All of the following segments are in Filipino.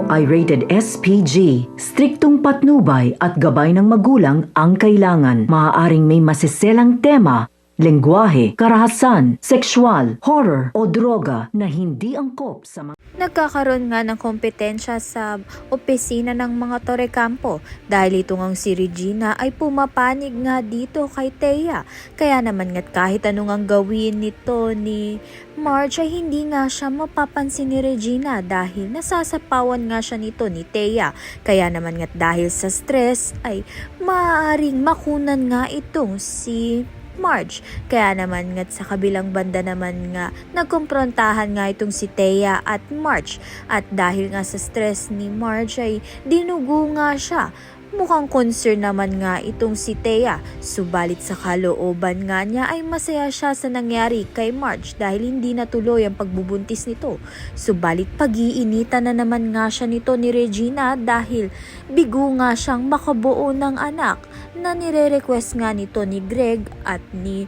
ito ay rated SPG. Striktong patnubay at gabay ng magulang ang kailangan. Maaaring may masiselang tema, lengguwahe, karahasan, sexual, horror o droga na hindi angkop sa mga... Nagkakaroon nga ng kompetensya sa opisina ng mga Torecampo dahil ito ngang si Regina ay pumapanig nga dito kay Thea. Kaya naman nga't kahit anong ang gawin nito ni Marge ay hindi nga siya mapapansin ni Regina dahil nasasapawan nga siya nito ni Thea. Kaya naman nga't dahil sa stress ay maaaring makunan nga itong si Marge. Kaya naman nga't sa kabilang banda naman nga nagkomprontahan nga itong si Thea at Marge. At dahil nga sa stress ni Marge ay dinugo nga siya. Mukhang concern naman nga itong si Thea. Subalit sa kalooban nga niya ay masaya siya sa nangyari kay Marge dahil hindi natuloy ang pagbubuntis nito. Subalit pag-iinitan na naman nga siya nito ni Regina dahil bigo nga siyang makabuo ng anak na nire-request nga nito ni Greg at ni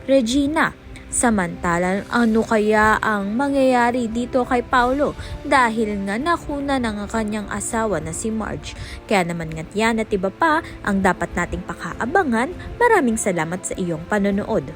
Regina. Samantalang ano kaya ang mangyayari dito kay Paolo dahil nga nakuna ng kanyang asawa na si Marge. Kaya naman nga't yan at iba pa ang dapat nating pakaabangan. Maraming salamat sa iyong panonood.